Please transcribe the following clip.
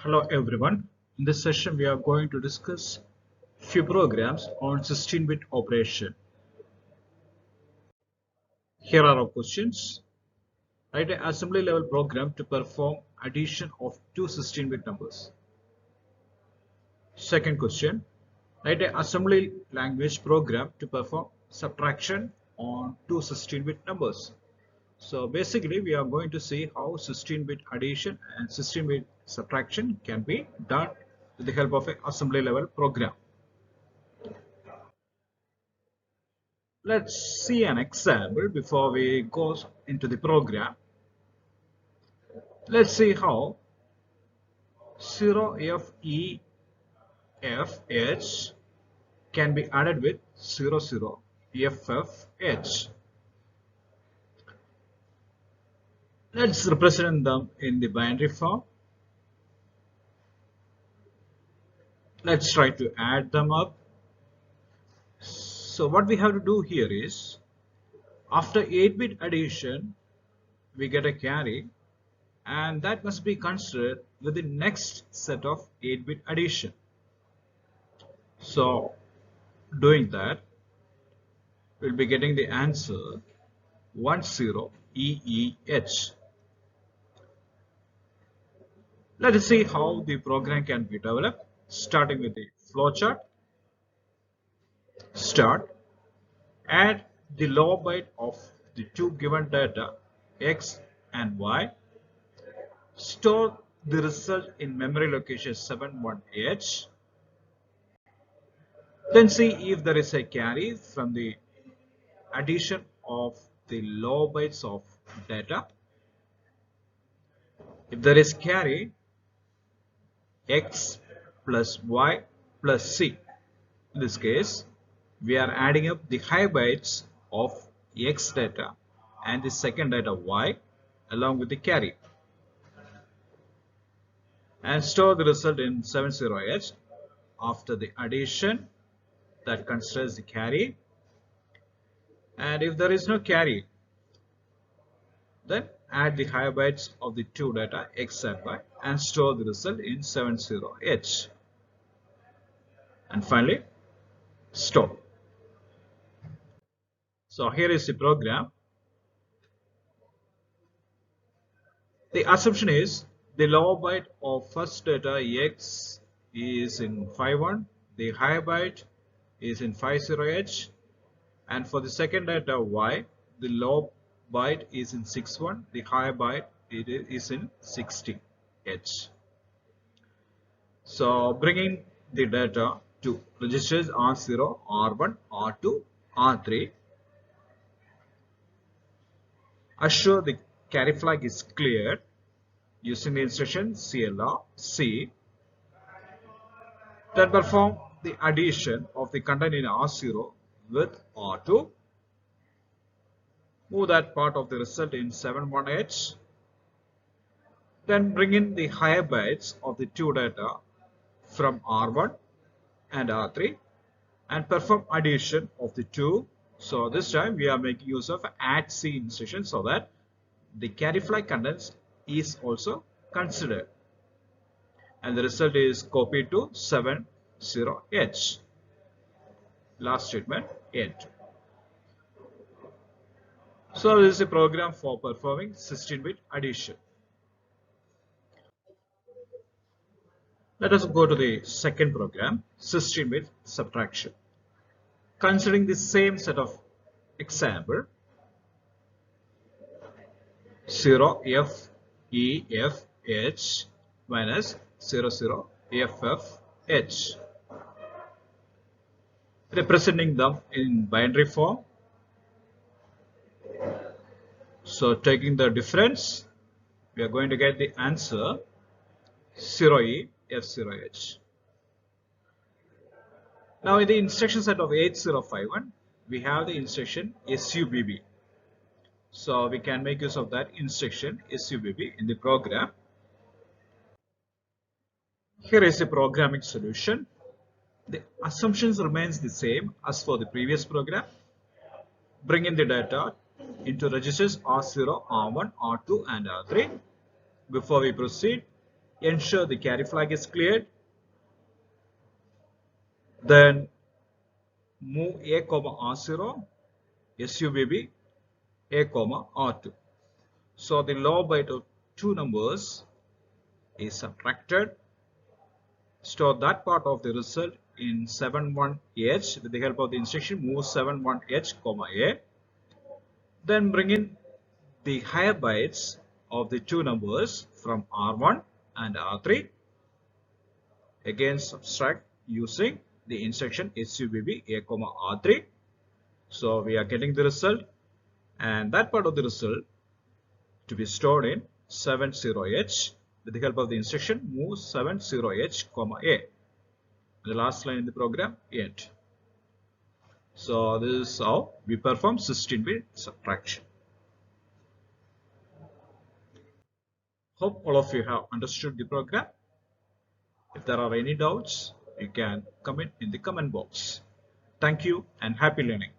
Hello everyone. In this session we are going to discuss few programs on 16-bit operation. Here are our questions. Write an assembly level program to perform addition of two 16-bit numbers. Second question. Write an assembly language program to perform subtraction on two 16-bit numbers. So basically we are going to see how 16-bit addition and 16-bit subtraction can be done with the help of an assembly level program. Let's see an example before we go into the program. Let's see how 0FEFH can be added with 00FFH. Let's represent them in the binary form. Let's try to add them up. So what we have to do here is, after 8-bit addition, we get a carry, and that must be considered with the next set of 8-bit addition. So doing that, we'll be getting the answer 10EEH. Let us see how the program can be developed, starting with the flowchart. Start. Add the lower byte of the two given data X and Y. Store the result in memory location 71H. Then see if there is a carry from the addition of the lower bytes of data. If there is carry, X plus Y plus C. In this case, we are adding up the high bytes of X data and the second data Y along with the carry, and store the result in 70H. After the addition, that considers the carry, and if there is no carry, then add the high bytes of the two data X and Y and store the result in 70H, and finally stop. So here is the program. The assumption is the lower byte of first data X is in 51, the high byte is in 50H, and for the second data Y, the low byte is in 61, the high byte is in 60H. So bringing the data to registers R0, R1, R2, R3. Assure the carry flag is cleared using the instruction CLR C. Then perform the addition of the content in R0 with R2. Move that part of the result in 71H. Then bring in the higher bytes of the two data from R1 and R3 and perform addition of the two. So this time we are making use of add C instruction so that the carry flag contents is also considered, and the result is copied to 70H. Last statement end. So this is a program for performing 16-bit addition. Let us go to the second program, 16-bit subtraction. Considering the same set of example, 0FEFH minus 00FFH, representing them in binary form. So taking the difference, we are going to get the answer 0EF0H. Now in the instruction set of 8051, we have the instruction SUBB. So we can make use of that instruction SUBB in the program. Here is the programming solution. The assumptions remains the same as for the previous program. Bring in the data into registers R0, R1, R2 and R3. Before we proceed, ensure the carry flag is cleared. Then move A, R0, SUBB, A, R2. So the lower byte of two numbers is subtracted. Store that part of the result in 71H with the help of the instruction move 71H, A. Then bring in the higher bytes of the two numbers from R1 and R3. Again subtract using the instruction SUBB A, R3. So we are getting the result, and that part of the result to be stored in 70H with the help of the instruction move 70H, A. The last line in the program, end. So this is how we perform 16-bit subtraction. Hope all of you have understood the program. If there are any doubts, you can comment in the comment box. Thank you and happy learning.